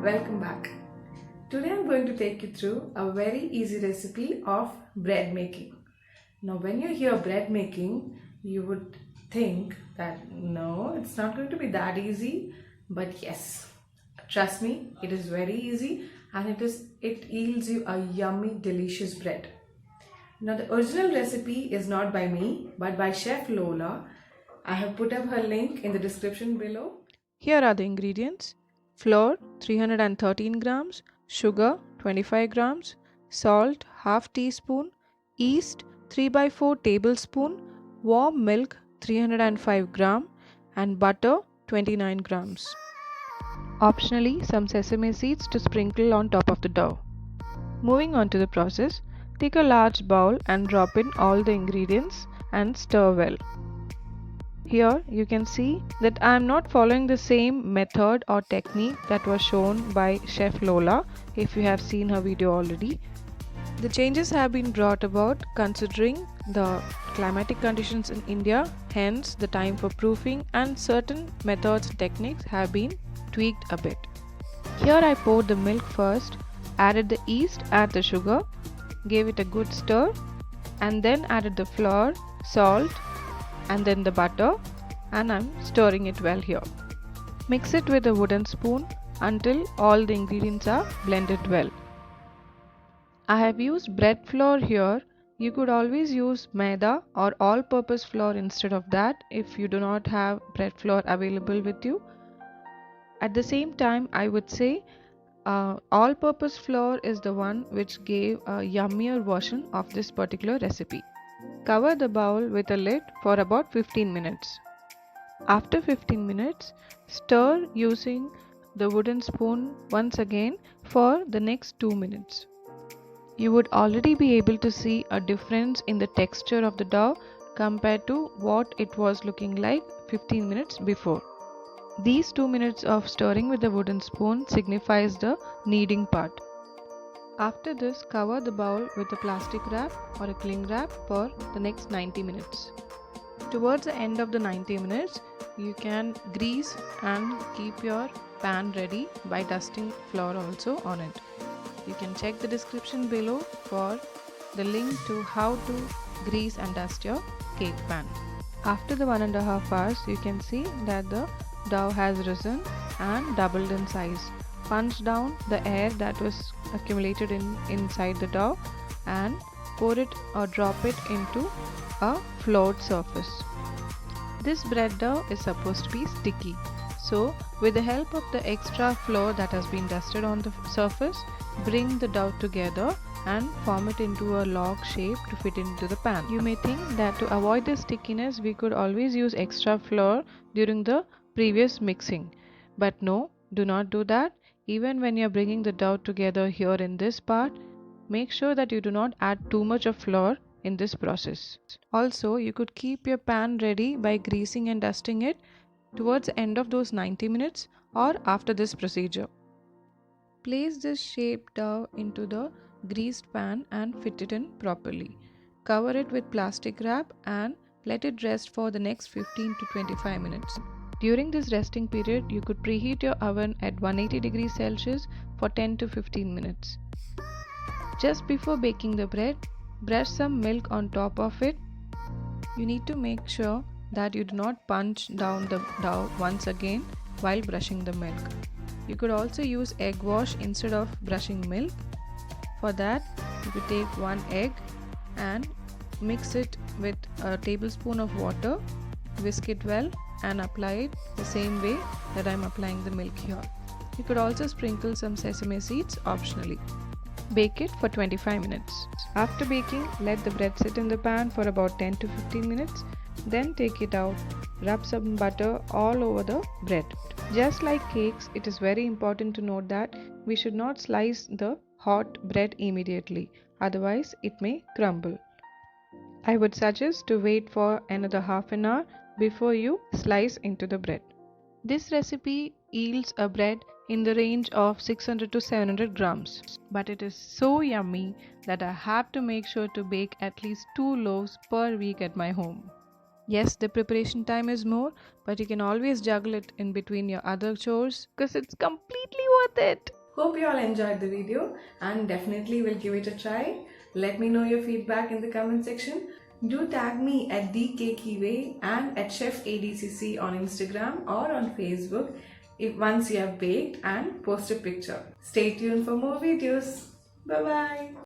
Welcome back. Today I'm going to take you through a very easy recipe of bread making. Now when you hear bread making, you would think that no, it's not going to be that easy, but yes, trust me, it is very easy and it yields you a yummy delicious bread. Now the original recipe is not by me but by Chef Lola. I have put up her link in the description below. Here are the ingredients: flour 313 grams, sugar 25 grams, salt half teaspoon, yeast 3 by 4 tablespoon, warm milk 305 gram, and butter 29 grams. Optionally, some sesame seeds to sprinkle on top of the dough. Moving on to the process, take a large bowl and drop in all the ingredients and stir well. Here you can see that I am not following the same method or technique that was shown by Chef Lola if you have seen her video already. The changes have been brought about considering the climatic conditions in India, hence the time for proofing and certain methods and techniques have been tweaked a bit. Here I poured the milk first, added the yeast, add the sugar, gave it a good stir, and then added the flour, salt, and then the butter, and I'm stirring it well here. Mix it with a wooden spoon until all the ingredients are blended well. I have used bread flour here. You could always use maida or all-purpose flour instead of that if you do not have bread flour available with you. At the same time, I would say all-purpose flour is the one which gave a yummier version of this particular recipe. Cover the bowl with a lid for about 15 minutes. After 15 minutes, stir using the wooden spoon once again for the next 2 minutes. You would already be able to see a difference in the texture of the dough compared to what it was looking like 15 minutes before. These 2 minutes of stirring with the wooden spoon signifies the kneading part. After this, cover the bowl with a plastic wrap or a cling wrap for the next 90 minutes. Towards the end of the 90 minutes, you can grease and keep your pan ready by dusting flour also on it. You can check the description below for the link to how to grease and dust your cake pan. After the 1.5 hours, you can see that the dough has risen and doubled in size. Punch down the air that was accumulated inside the dough and pour it or drop it into a floored surface. This bread dough is supposed to be sticky. So with the help of the extra flour that has been dusted on the surface, bring the dough together and form it into a log shape to fit into the pan. You may think that to avoid the stickiness, we could always use extra flour during the previous mixing. But no, do not do that. Even when you are bringing the dough together here in this part, make sure that you do not add too much of flour in this process. Also, you could keep your pan ready by greasing and dusting it towards the end of those 90 minutes or after this procedure. Place this shaped dough into the greased pan and fit it in properly. Cover it with plastic wrap and let it rest for the next 15 to 25 minutes. During this resting period, you could preheat your oven at 180 degrees Celsius for 10 to 15 minutes. Just before baking the bread, brush some milk on top of it. You need to make sure that you do not punch down the dough once again while brushing the milk. You could also use egg wash instead of brushing milk. For that, you could take 1 egg and mix it with a tablespoon of water, whisk it well and apply it the same way that I am applying the milk here. You could also sprinkle some sesame seeds optionally. Bake it for 25 minutes. After baking, let the bread sit in the pan for about 10 to 15 minutes. Then take it out. Rub some butter all over the bread. Just like cakes, it is very important to note that we should not slice the hot bread immediately, otherwise it may crumble. I would suggest to wait for another half an hour before you slice into the bread. This recipe yields a bread in the range of 600 to 700 grams, but it is so yummy that I have to make sure to bake at least 2 loaves per week at my home. Yes, the preparation time is more, but you can always juggle it in between your other chores because it's completely worth it. Hope you all enjoyed the video and definitely will give it a try. Let me know your feedback in the comment section. Do tag me at DKKiwe and at Chef ADCC on Instagram or on Facebook once you have baked and post a picture. Stay tuned for more videos. Bye bye.